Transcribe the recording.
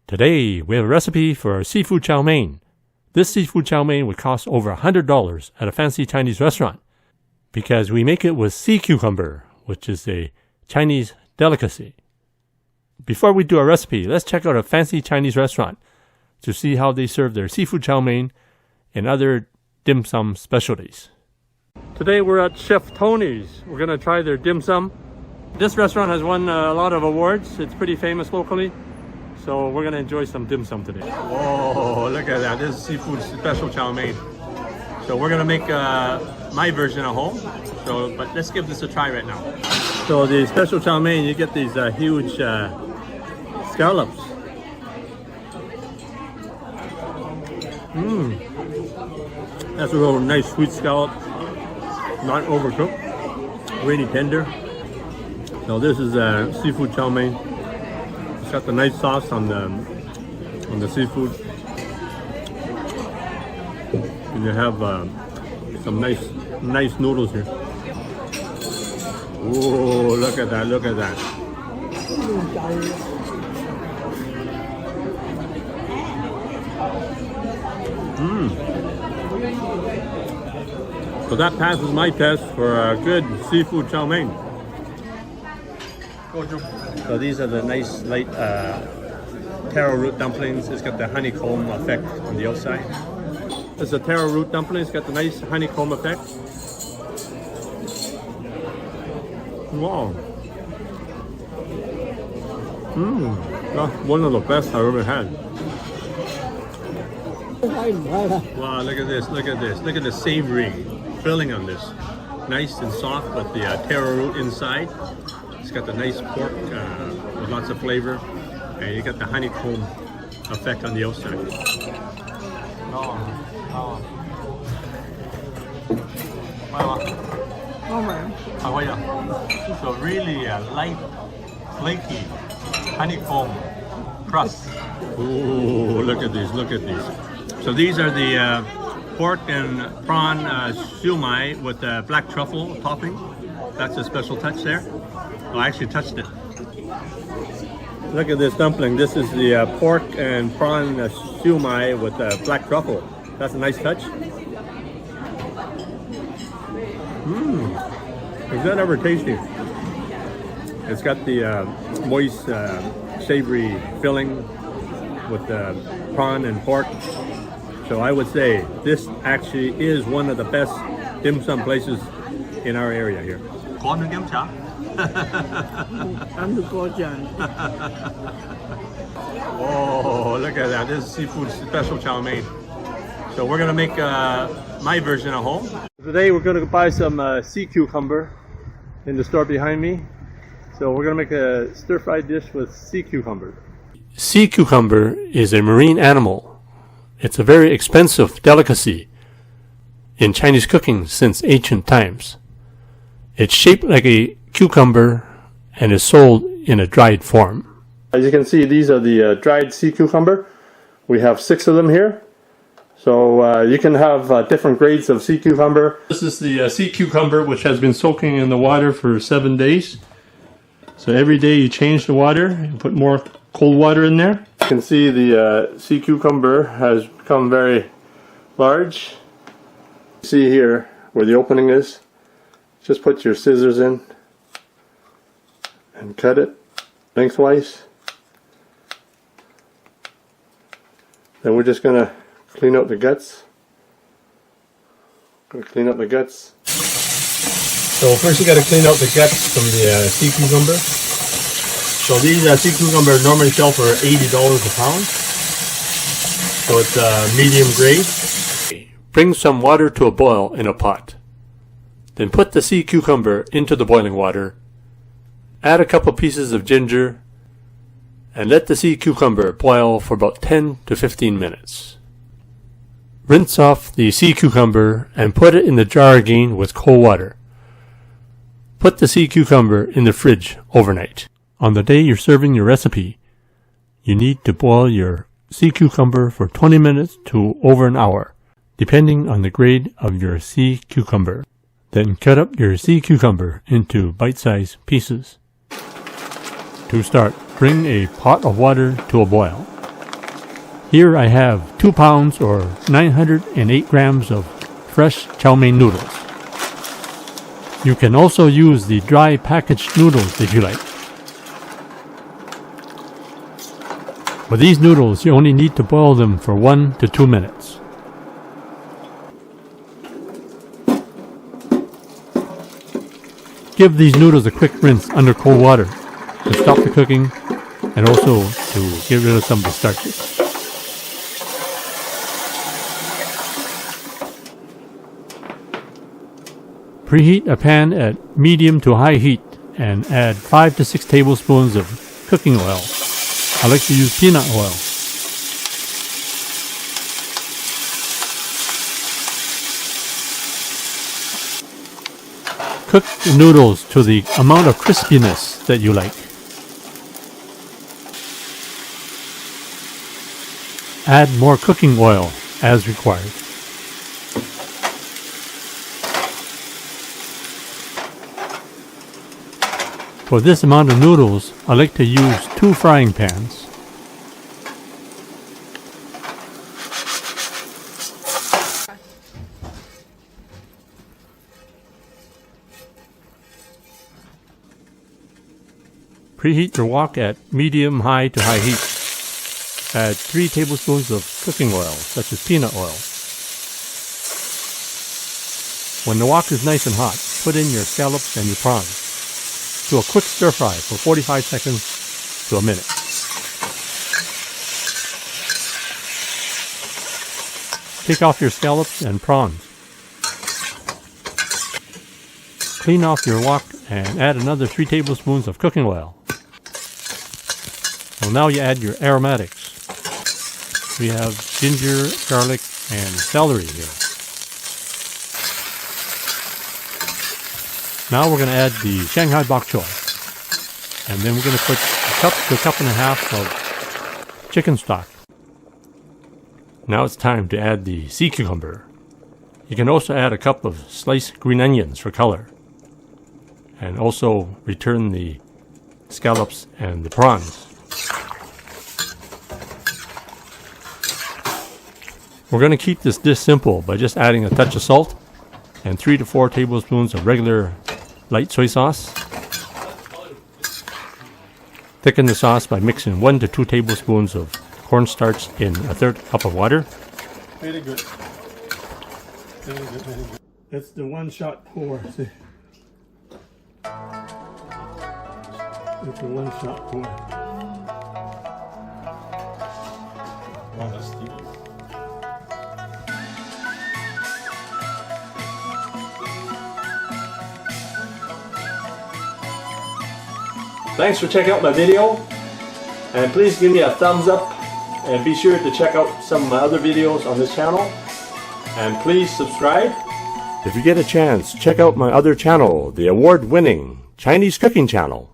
Today, we have a recipe for seafood chow mein. This seafood chow mein would cost over $100 at a fancy Chinese restaurant because we make it with sea cucumber, which is a Chinese delicacy. Before we do our recipe, let's check out a fancy Chinese restaurant to see how they serve their seafood chow mein and other dim sum specialties. Today we're at Chef Tony's. We're going to try their dim sum. This restaurant has won a lot of awards. It's pretty famous locally. So we're going to enjoy some dim sum today. Whoa, look at that. This is seafood special chow mein. So we're going to make my version at home. But let's give this a try right now. So the special chow mein, you get these huge scallops. That's a real nice sweet scallop. Not overcooked. Really tender. So this is seafood chow mein. It's got the nice sauce on the seafood, and you have some nice noodles here. Oh, look at that! Look at that! So that passes my test for a good seafood chow mein. So these are the nice light taro root dumplings. It's got the honeycomb effect on the outside. This is a taro root dumpling. It's got the nice honeycomb effect. Wow. That's one of the best I've ever had. Wow, look at this, look at this. Look at the savory filling on this. Nice and soft with the taro root inside. It's got the nice pork with lots of flavor, and you got the honeycomb effect on the outside. So really light, flaky honeycomb crust. Ooh, look at these, look at these. So these are the pork and prawn siu mai with black truffle topping. That's a special touch there. Oh, I actually touched it. Look at this dumpling. This is the pork and prawn siu mai with black truffle. That's a nice touch. Is that ever tasty? It's got the moist, savory filling with prawn and pork. So I would say this actually is one of the best dim sum places in our area here. Oh, look at that. This is seafood special chow mein. So we're going to make my version at home. Today we're going to buy some sea cucumber in the store behind me. So we're going to make a stir-fried dish with sea cucumber. Sea cucumber is a marine animal. It's a very expensive delicacy in Chinese cooking since ancient times. It's shaped like a cucumber and is sold in a dried form. As you can see, these are the dried sea cucumber. We have 6 of them here. So you can have different grades of sea cucumber. This is the sea cucumber, which has been soaking in the water for 7 days. So every day you change the water and put more cold water in there. You can see the sea cucumber has become very large. See here where the opening is. Just put your scissors in and cut it lengthwise. Then we're just going to clean out the guts. Clean out the guts. So first you got to clean out the guts from the sea cucumber. So these sea cucumber normally sell for $80 a pound. So it's medium grade. Bring some water to a boil in a pot. Then put the sea cucumber into the boiling water. Add a couple pieces of ginger and let the sea cucumber boil for about 10 to 15 minutes. Rinse off the sea cucumber and put it in the jar again with cold water. Put the sea cucumber in the fridge overnight. On the day you're serving your recipe, you need to boil your sea cucumber for 20 minutes to over an hour, depending on the grade of your sea cucumber. Then cut up your sea cucumber into bite-sized pieces. To start, bring a pot of water to a boil. Here I have 2 pounds or 908 grams of fresh chow mein noodles. You can also use the dry packaged noodles if you like. For these noodles, you only need to boil them for 1 to 2 minutes. Give these noodles a quick rinse under cold water to stop the cooking and also to get rid of some of the starches. Preheat a pan at medium to high heat and add 5 to 6 tablespoons of cooking oil. I like to use peanut oil. Cook the noodles to the amount of crispiness that you like. Add more cooking oil as required. For this amount of noodles, I like to use 2 frying pans. Preheat your wok at medium-high to high heat. Add 3 tablespoons of cooking oil, such as peanut oil. When the wok is nice and hot, put in your scallops and your prawns. Do a quick stir fry for 45 seconds to a minute. Take off your scallops and prawns. Clean off your wok and add another 3 tablespoons of cooking oil. Well, now you add your aromatics. We have ginger, garlic, and celery here. Now we're going to add the Shanghai bok choy. And then we're going to put a cup to a cup and a half of chicken stock. Now it's time to add the sea cucumber. You can also add a cup of sliced green onions for color. And also return the scallops and the prawns. We're going to keep this dish simple by just adding a touch of salt and 3 to 4 tablespoons of regular light soy sauce. Thicken the sauce by mixing 1 to 2 tablespoons of cornstarch in a 1/3 cup of water. Very good. Very good, very good. That's the one-shot pour. See? It's a one-shot pour. Wow, that's deep. Thanks for checking out my video, and please give me a thumbs up, and be sure to check out some of my other videos on this channel, and please subscribe. If you get a chance, check out my other channel, the award-winning Chinese cooking channel.